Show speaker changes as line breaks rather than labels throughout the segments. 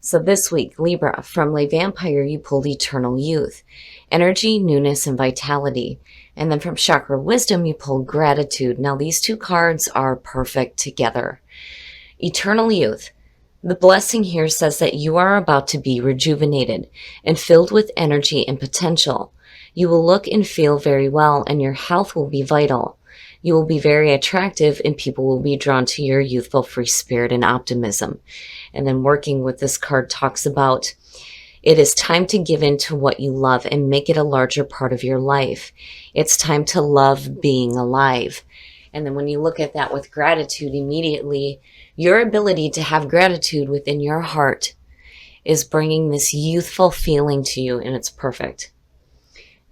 So this week, Libra, from Le Vampire, you pulled Eternal Youth, Energy, Newness, and Vitality. And then from Chakra Wisdom, you pulled Gratitude. Now, these two cards are perfect together. Eternal Youth. The blessing here says that you are about to be rejuvenated and filled with energy and potential. You will look and feel very well, and your health will be vital. You will be very attractive, and people will be drawn to your youthful free spirit and optimism. And then working with this card talks about it is time to give in to what you love and make it a larger part of your life. It's time to love being alive. And then when you look at that with gratitude, immediately your ability to have gratitude within your heart is bringing this youthful feeling to you, and it's perfect.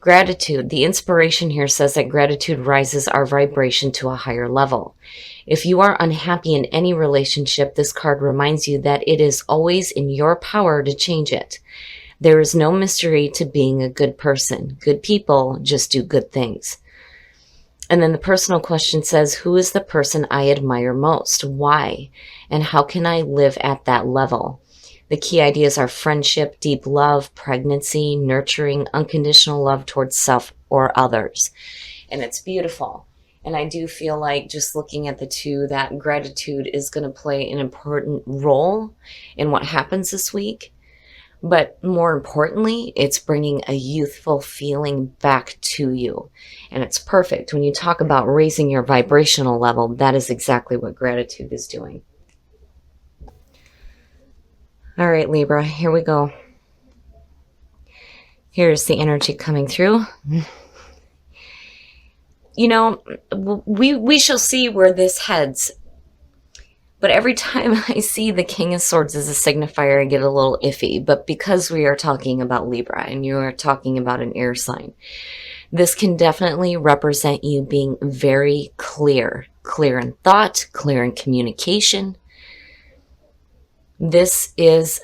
Gratitude. The inspiration here says that gratitude rises our vibration to a higher level. If you are unhappy in any relationship, this card reminds you that it is always in your power to change it. There is no mystery to being a good person. Good people just do good things. And then the personal question says, who is the person I admire most? Why? And how can I live at that level? The key ideas are friendship, deep love, pregnancy, nurturing, unconditional love towards self or others. And it's beautiful. And I do feel like just looking at the two, that gratitude is going to play an important role in what happens this week. But more importantly, it's bringing a youthful feeling back to you. And it's perfect. When you talk about raising your vibrational level, that is exactly what gratitude is doing. All right, Libra, here we go. Here's the energy coming through. You know, we shall see where this heads. But every time I see the King of Swords as a signifier, I get a little iffy. But because we are talking about Libra and you are talking about an air sign, this can definitely represent you being very clear. Clear in thought, clear in communication. This is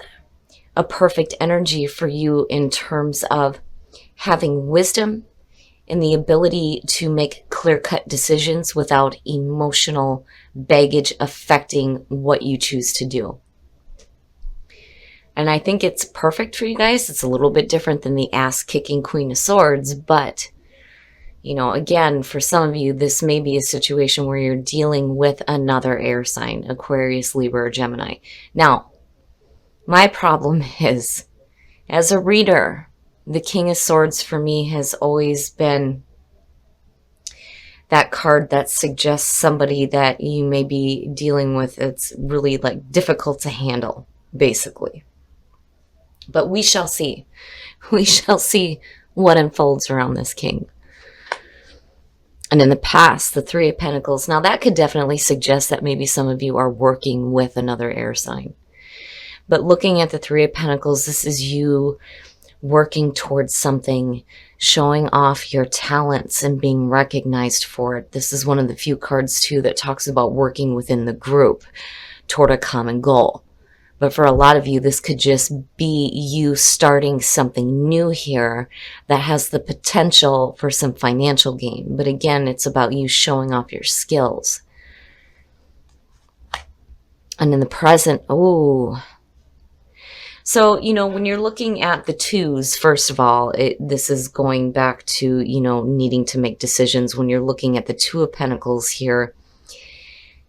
a perfect energy for you in terms of having wisdom and the ability to make clear-cut decisions without emotional baggage affecting what you choose to do. And I think it's perfect for you guys. It's a little bit different than the ass-kicking Queen of Swords, but, you know, again, for some of you, this may be a situation where you're dealing with another air sign, Aquarius, Libra, or Gemini. Now, my problem is, as a reader, the King of Swords for me has always been that card that suggests somebody that you may be dealing with. It's really like difficult to handle, basically. But we shall see. We shall see what unfolds around this king. And in the past, the Three of Pentacles. Now that could definitely suggest that maybe some of you are working with another air sign. But looking at the Three of Pentacles, this is you working towards something, showing off your talents and being recognized for it. This is one of the few cards, too, that talks about working within the group toward a common goal. But for a lot of you, this could just be you starting something new here that has the potential for some financial gain. But again, it's about you showing off your skills. And in the present, so, you know, when you're looking at the twos, first of all, this is going back to, you know, needing to make decisions. When you're looking at the Two of Pentacles here,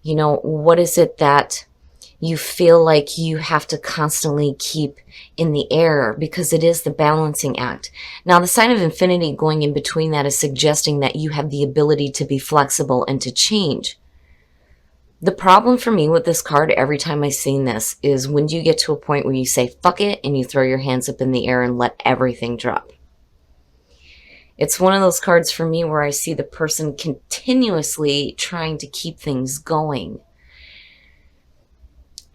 you know, what is it that you feel like you have to constantly keep in the air? Because it is the balancing act. Now, the sign of infinity going in between that is suggesting that you have the ability to be flexible and to change. The problem for me with this card every time I've seen this is when do you get to a point where you say, fuck it, and you throw your hands up in the air and let everything drop. It's one of those cards for me where I see the person continuously trying to keep things going.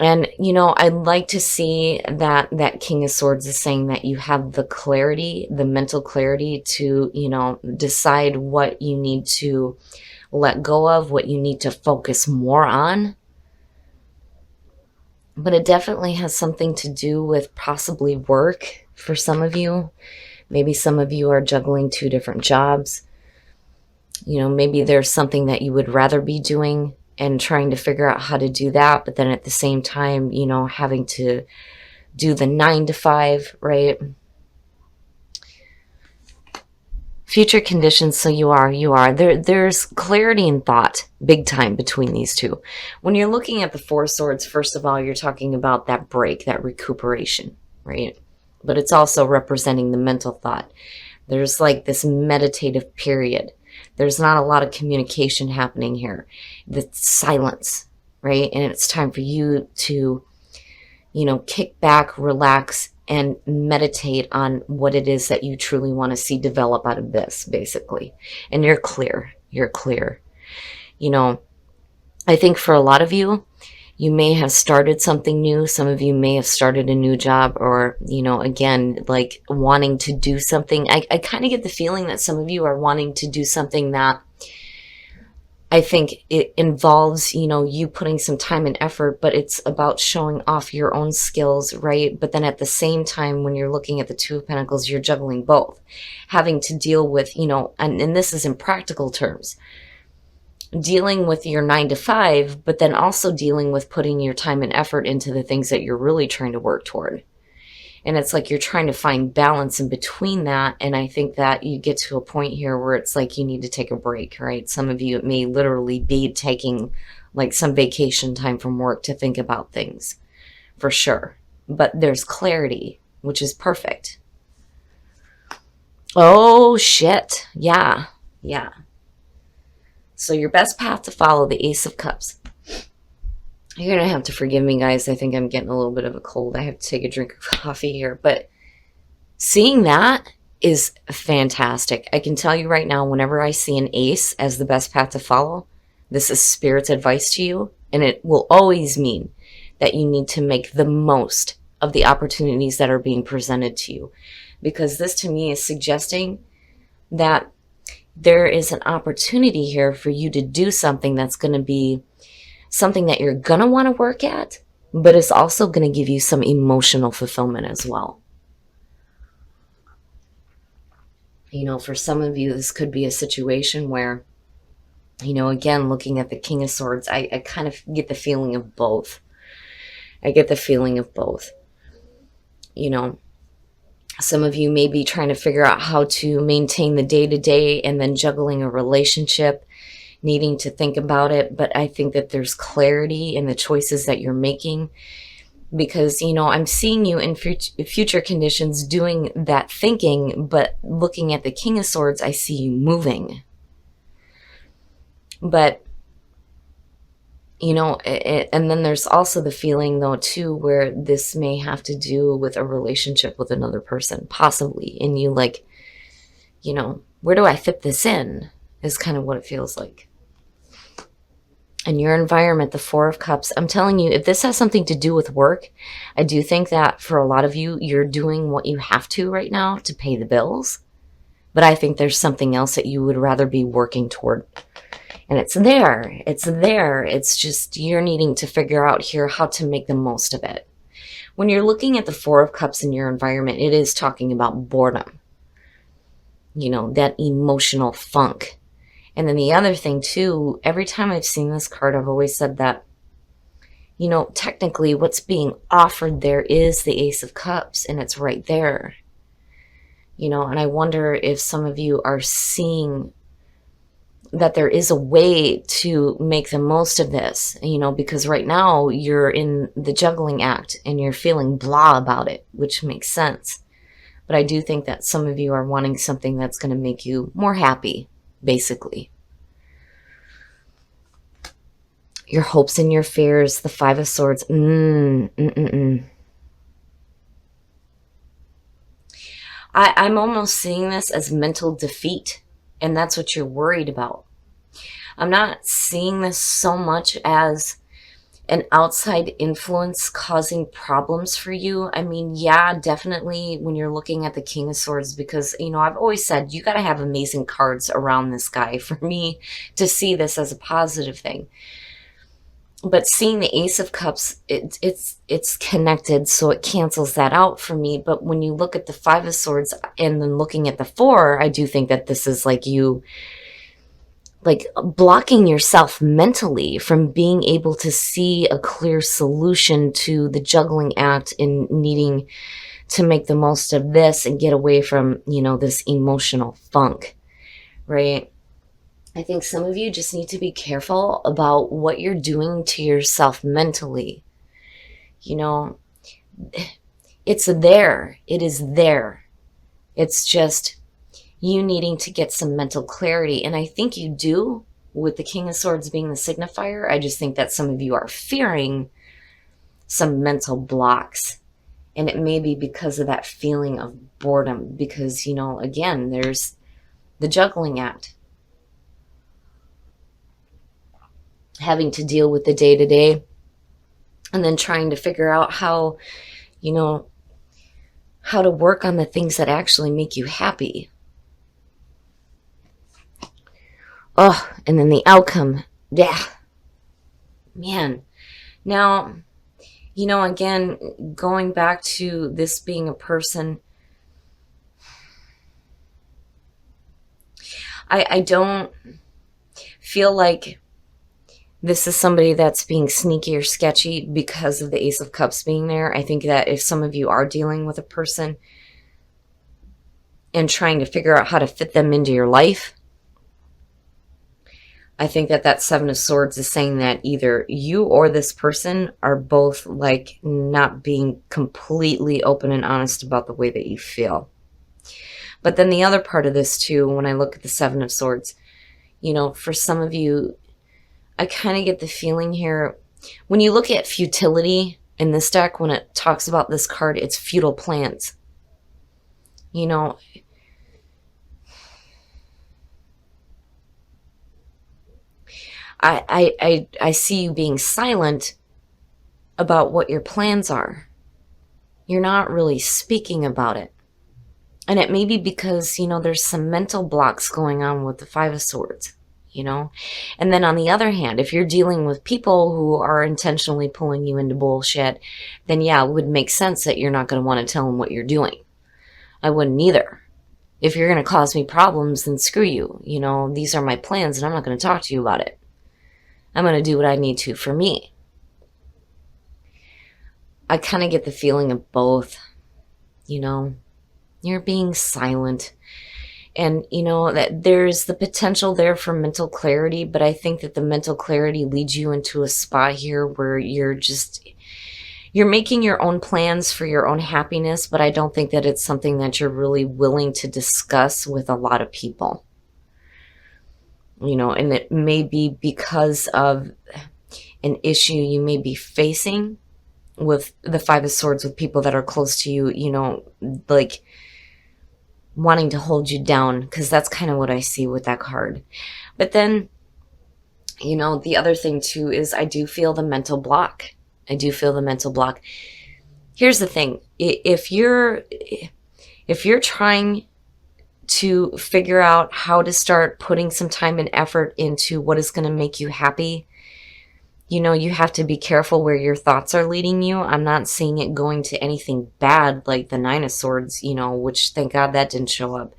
And, you know, I'd like to see that King of Swords is saying that you have the clarity, the mental clarity to, you know, decide what you need to let go of, what you need to focus more on. But it definitely has something to do with possibly work for some of you. Maybe some of you are juggling 2 different jobs. You know, maybe there's something that you would rather be doing and trying to figure out how to do that. But then at the same time, you know, having to do the 9 to 5, right? Future conditions, so you are. There's clarity in thought, big time, between these two. When you're looking at the Four Swords, first of all, you're talking about that break, that recuperation, right? But it's also representing the mental thought. There's like this meditative period. There's not a lot of communication happening here. The silence, right? And it's time for you to, kick back, relax, and meditate on what it is that you truly want to see develop out of this, basically. And you're clear. You're clear. I think for a lot of you, you may have started something new. Some of you may have started a new job, or, again, like wanting to do something. I kind of get the feeling that some of you are wanting to do something that I think it involves, you putting some time and effort, but it's about showing off your own skills, right? But then at the same time, when you're looking at the Two of Pentacles, you're juggling both, having to deal with, and this is in practical terms, dealing with your 9 to 5, but then also dealing with putting your time and effort into the things that you're really trying to work toward. And it's like you're trying to find balance in between that. And I think that you get to a point here where it's like you need to take a break, right? Some of you, it may literally be taking like some vacation time from work to think about things, for sure. But there's clarity, which is perfect. Oh, shit. Yeah. So your best path to follow, the Ace of Cups. You're going to have to forgive me, guys. I think I'm getting a little bit of a cold. I have to take a drink of coffee here. But seeing that is fantastic. I can tell you right now, whenever I see an ace as the best path to follow, this is Spirit's advice to you. And it will always mean that you need to make the most of the opportunities that are being presented to you. Because this to me is suggesting that there is an opportunity here for you to do something that's going to be something that you're going to want to work at, but it's also going to give you some emotional fulfillment as well. For some of you, this could be a situation where, again, looking at the King of Swords, I kind of get the feeling of both. Some of you may be trying to figure out how to maintain the day-to-day and then juggling a relationship, needing to think about it. But I think that there's clarity in the choices that you're making, because, I'm seeing you in future conditions doing that thinking, but looking at the King of Swords, I see you moving. But, and then there's also the feeling, though, too, where this may have to do with a relationship with another person, possibly. And you like, where do I fit this in, is kind of what it feels like. And your environment, the Four of Cups, I'm telling you, if this has something to do with work, I do think that for a lot of you, you're doing what you have to right now to pay the bills. But I think there's something else that you would rather be working toward. And it's there. It's just you're needing to figure out here how to make the most of it. When you're looking at the Four of Cups in your environment, it is talking about boredom. That emotional funk. And then the other thing, too, every time I've seen this card, I've always said that, technically what's being offered there is the Ace of Cups, and it's right there. And I wonder if some of you are seeing that there is a way to make the most of this, because right now you're in the juggling act and you're feeling blah about it, which makes sense. But I do think that some of you are wanting something that's going to make you more happy, basically. Your hopes and your fears, the Five of Swords. I'm almost seeing this as mental defeat, and that's what you're worried about. I'm not seeing this so much as an outside influence causing problems for you. I mean, yeah, definitely when you're looking at the King of Swords, because, I've always said you got to have amazing cards around this guy for me to see this as a positive thing. But seeing the Ace of Cups, it's connected, so it cancels that out for me. But when you look at the Five of Swords and then looking at the Four, I do think that this is like you like blocking yourself mentally from being able to see a clear solution to the juggling act in needing to make the most of this and get away from, this emotional funk, right? I think some of you just need to be careful about what you're doing to yourself mentally. You know, it's there. It is there. It's just you needing to get some mental clarity. And I think you do with the King of Swords being the signifier. I just think that some of you are fearing some mental blocks. And it may be because of that feeling of boredom. Because, again, there's the juggling act. Having to deal with the day-to-day. And then trying to figure out how to work on the things that actually make you happy. Oh, and then the outcome. Yeah. Man. Now, again, going back to this being a person, I don't feel like this is somebody that's being sneaky or sketchy because of the Ace of Cups being there. I think that if some of you are dealing with a person and trying to figure out how to fit them into your life, I think that Seven of Swords is saying that either you or this person are both like not being completely open and honest about the way that you feel. But then the other part of this too, when I look at the Seven of Swords, for some of you, I kind of get the feeling here, when you look at futility in this deck, when it talks about this card, it's futile plans. I see you being silent about what your plans are. You're not really speaking about it. And it may be because, there's some mental blocks going on with the Five of Swords. And then on the other hand, if you're dealing with people who are intentionally pulling you into bullshit, then yeah, it would make sense that you're not going to want to tell them what you're doing. I wouldn't either. If you're going to cause me problems, then screw you. These are my plans and I'm not going to talk to you about it. I'm going to do what I need to for me. I kind of get the feeling of both. You're being silent. And, that there's the potential there for mental clarity, but I think that the mental clarity leads you into a spot here where you're making your own plans for your own happiness, but I don't think that it's something that you're really willing to discuss with a lot of people. And it may be because of an issue you may be facing with the Five of Swords with people that are close to you, like wanting to hold you down, because that's kind of what I see with that card. But then, the other thing too is I do feel the mental block. Here's the thing. If you're trying to figure out how to start putting some time and effort into what is going to make you happy, you have to be careful where your thoughts are leading you. I'm not seeing it going to anything bad like the Nine of Swords, which thank God that didn't show up.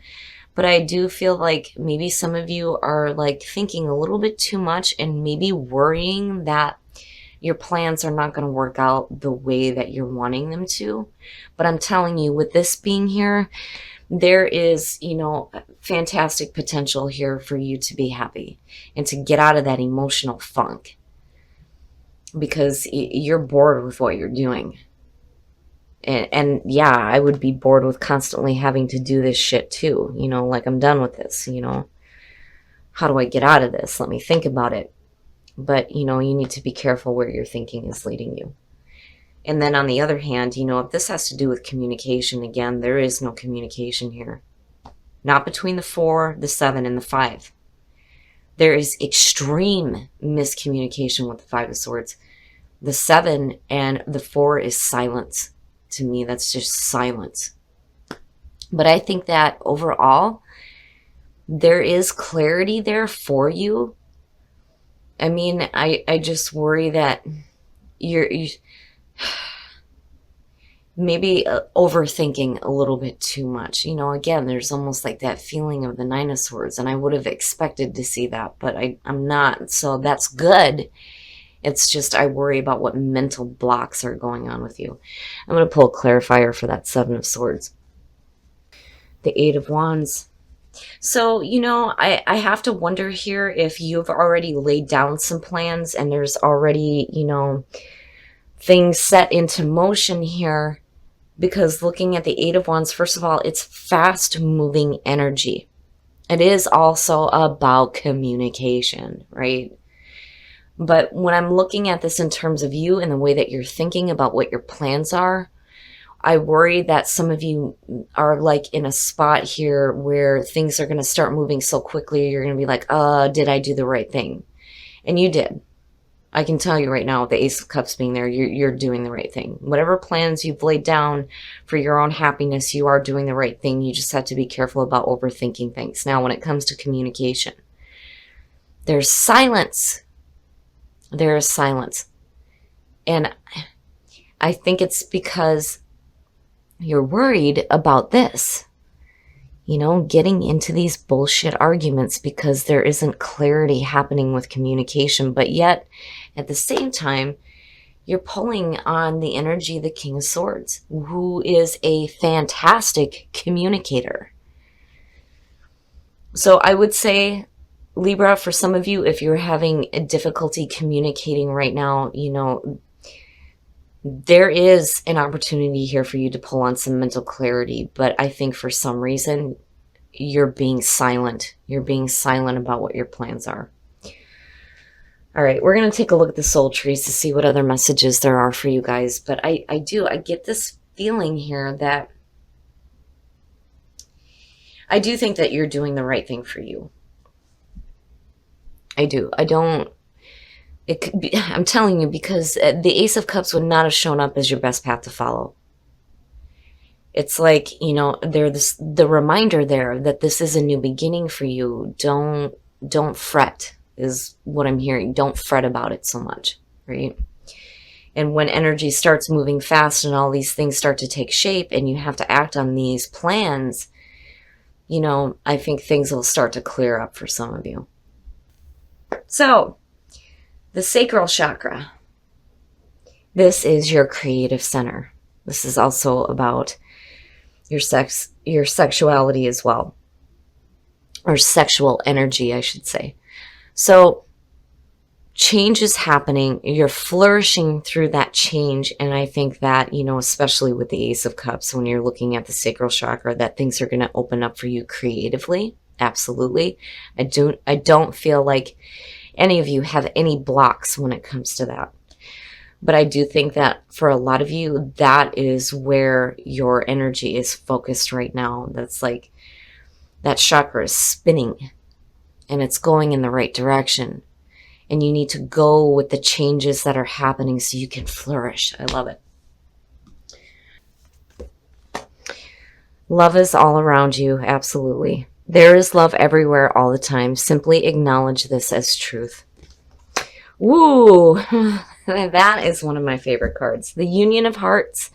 But I do feel like maybe some of you are like thinking a little bit too much and maybe worrying that your plans are not going to work out the way that you're wanting them to. But I'm telling you, with this being here, there is, fantastic potential here for you to be happy and to get out of that emotional funk. Because you're bored with what you're doing. And yeah, I would be bored with constantly having to do this shit too. Like I'm done with this, How do I get out of this? Let me think about it. But, you need to be careful where your thinking is leading you. And then on the other hand, if this has to do with communication, again, there is no communication here. Not between the 4, the 7, and the 5. There is extreme miscommunication with the Five of Swords. The 7 and the 4 is silence. To me, that's just silence. But I think that overall, there is clarity there for you. I mean, I just worry that maybe overthinking a little bit too much. Again, there's almost like that feeling of the Nine of Swords, and I would have expected to see that, but I'm not. So that's good. It's just I worry about what mental blocks are going on with you. I'm going to pull a clarifier for that Seven of Swords. The Eight of Wands. So, I have to wonder here if you've already laid down some plans and there's already, things set into motion here. Because looking at the Eight of Wands, first of all, it's fast moving energy. It is also about communication, right? But when I'm looking at this in terms of you and the way that you're thinking about what your plans are, I worry that some of you are like in a spot here where things are going to start moving so quickly. You're going to be like, did I do the right thing? And you did. I can tell you right now, with the Ace of Cups being there, you're doing the right thing. Whatever plans you've laid down for your own happiness, you are doing the right thing. You just have to be careful about overthinking things. Now, when it comes to communication, there's silence. There is silence. And I think it's because you're worried about this. Getting into these bullshit arguments because there isn't clarity happening with communication. But yet, at the same time, you're pulling on the energy of the King of Swords, who is a fantastic communicator. So I would say, Libra, for some of you, if you're having a difficulty communicating right now, there is an opportunity here for you to pull on some mental clarity. But I think for some reason, you're being silent. You're being silent about what your plans are. All right, we're going to take a look at the soul trees to see what other messages there are for you guys. But I get this feeling here that I do think that you're doing the right thing for you. I do. It could be, I'm telling you, because the Ace of Cups would not have shown up as your best path to follow. It's like, there's the reminder there that this is a new beginning for you. Don't fret is what I'm hearing. Don't fret about it so much, right? And when energy starts moving fast and all these things start to take shape and you have to act on these plans, I think things will start to clear up for some of you. So, the sacral chakra. This is your creative center. This is also about your sexuality as well. Or sexual energy, I should say. So, change is happening. You're flourishing through that change. And I think that, especially with the Ace of Cups, when you're looking at the sacral chakra, that things are going to open up for you creatively. Absolutely. I don't feel like any of you have any blocks when it comes to that. But I do think that for a lot of you, that is where your energy is focused right now. That's like that chakra is spinning and it's going in the right direction. And you need to go with the changes that are happening so you can flourish. I love it. Love is all around you. Absolutely. There is love everywhere all the time. Simply acknowledge this as truth. Woo! That is one of my favorite cards. The Union of Hearts.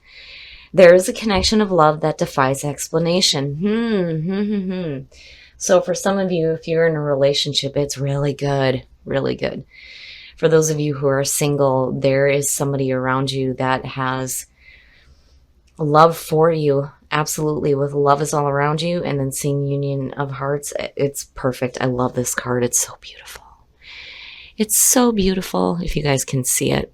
There is a connection of love that defies explanation. So for some of you, if you're in a relationship, it's really good. Really good. For those of you who are single, there is somebody around you that has love for you. Absolutely. With love is all around you. And then seeing Union of Hearts, it's perfect. I love this card. It's so beautiful. It's so beautiful, if you guys can see it.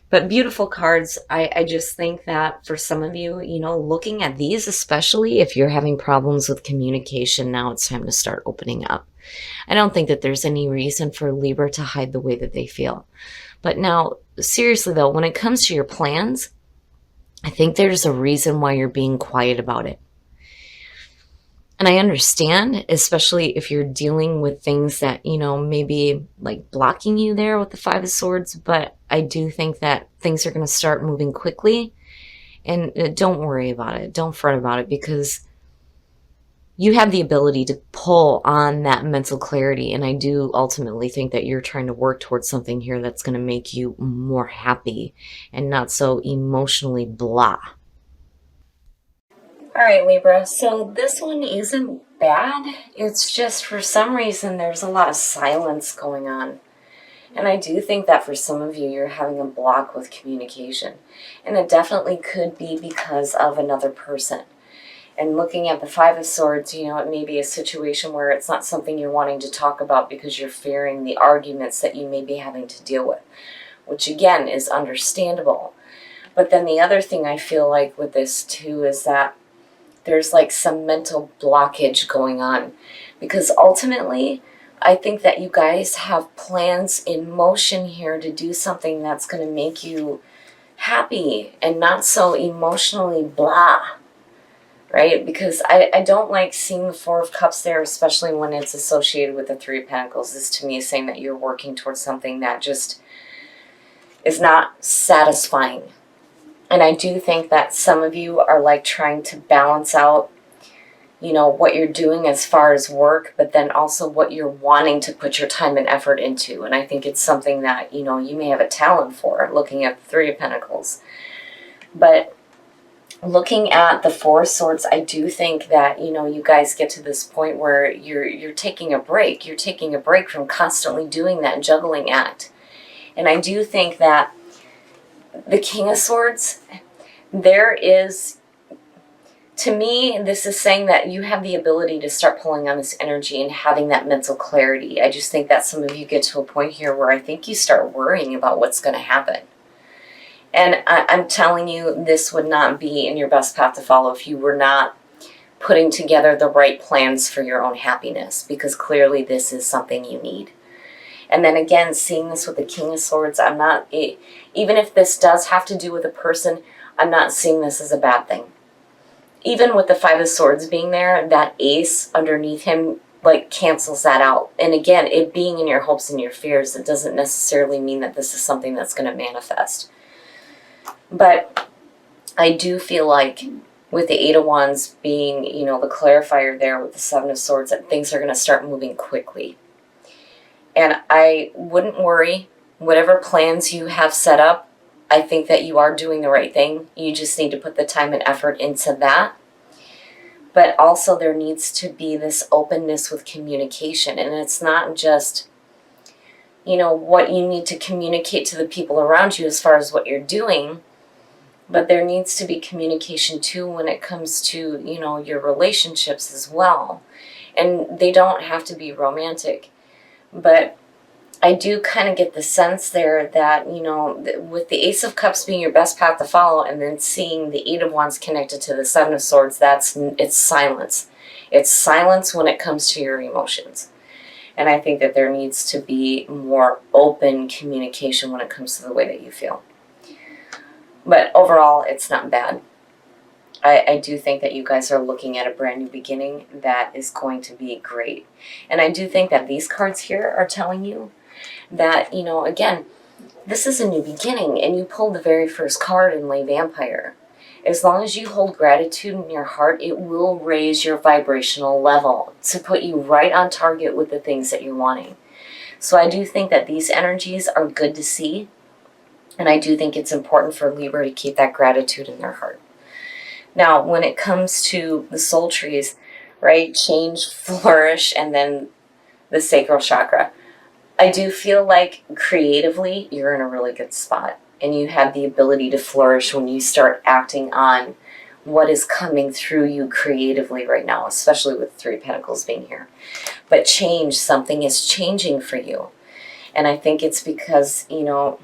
But beautiful cards. I just think that for some of you, looking at these, especially if you're having problems with communication, now it's time to start opening up. I don't think that there's any reason for Libra to hide the way that they feel. But now, seriously though, when it comes to your plans, I think there's a reason why you're being quiet about it. And I understand, especially if you're dealing with things that, maybe like blocking you there with the Five of Swords. But I do think that things are going to start moving quickly. And don't worry about it. Don't fret about it, because you have the ability to pull on that mental clarity. And I do ultimately think that you're trying to work towards something here that's going to make you more happy and not so emotionally blah. All right, Libra. So this one isn't bad. It's just for some reason there's a lot of silence going on. And I do think that for some of you, you're having a block with communication. And it definitely could be because of another person. And looking at the Five of Swords, you know, it may be a situation where it's not something you're wanting to talk about because you're fearing the arguments that you may be having to deal with, which again is understandable. But then the other thing I feel like with this too is that there's like some mental blockage going on, because ultimately I think that you guys have plans in motion here to do something that's going to make you happy and not so emotionally blah, right? Because I don't like seeing the Four of Cups there, especially when it's associated with the Three of Pentacles. This to me is saying that you're working towards something that just is not satisfying. And I do think that some of you are like trying to balance out, you know, what you're doing as far as work, but then also what you're wanting to put your time and effort into. And I think it's something that, you know, you may have a talent for, looking at the Three of Pentacles. But looking at the Four of Swords, I do think that, you know, you guys get to this point where you're taking a break. You're taking a break from constantly doing that juggling act. And I do think that the King of Swords, there is, to me, this is saying that you have the ability to start pulling on this energy and having that mental clarity. I just think that some of you get to a point here where I think you start worrying about what's going to happen. And I'm telling you, this would not be in your best path to follow if you were not putting together the right plans for your own happiness, because clearly this is something you need. And then again, seeing this with the King of Swords, I'm not, even if this does have to do with a person, I'm not seeing this as a bad thing. Even with the Five of Swords being there, that ace underneath him like cancels that out. And again, it being in your hopes and your fears, it doesn't necessarily mean that this is something that's going to manifest. But I do feel like with the Eight of Wands being, you know, the clarifier there with the Seven of Swords, that things are going to start moving quickly. And I wouldn't worry. Whatever plans you have set up, I think that you are doing the right thing. You just need to put the time and effort into that. But also there needs to be this openness with communication. And it's not just, you know, what you need to communicate to the people around you as far as what you're doing, but there needs to be communication too when it comes to, you know, your relationships as well. And they don't have to be romantic. But I do kind of get the sense there that, you know, with the Ace of Cups being your best path to follow, and then seeing the Eight of Wands connected to the Seven of Swords, it's silence. It's silence when it comes to your emotions. And I think that there needs to be more open communication when it comes to the way that you feel. But overall, it's not bad. I do think that you guys are looking at a brand new beginning that is going to be great. And I do think that these cards here are telling you that, you know, again, this is a new beginning, and you pulled the very first card in Lay Vampire. As long as you hold gratitude in your heart, it will raise your vibrational level to put you right on target with the things that you're wanting. So I do think that these energies are good to see. And I do think it's important for Libra to keep that gratitude in their heart. Now, when it comes to the soul trees, right, change, flourish, and then the sacral chakra, I do feel like creatively you're in a really good spot. And you have the ability to flourish when you start acting on what is coming through you creatively right now, especially with Three of Pentacles being here. But change, something is changing for you. And I think it's because, you know,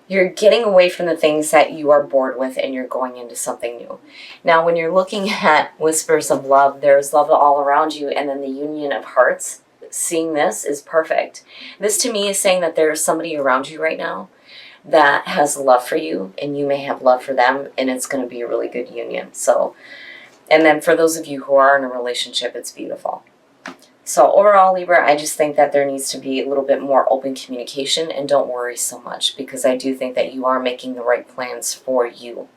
you're getting away from the things that you are bored with and you're going into something new. Now, when you're looking at Whispers of Love, there's love all around you, and then the Union of Hearts. Seeing this is perfect. This to me is saying that there's somebody around you right now that has love for you, and you may have love for them, and it's going to be a really good union. So, and then for those of you who are in a relationship, it's beautiful. So overall, Libra, I just think that there needs to be a little bit more open communication, and don't worry so much, because I do think that you are making the right plans for you.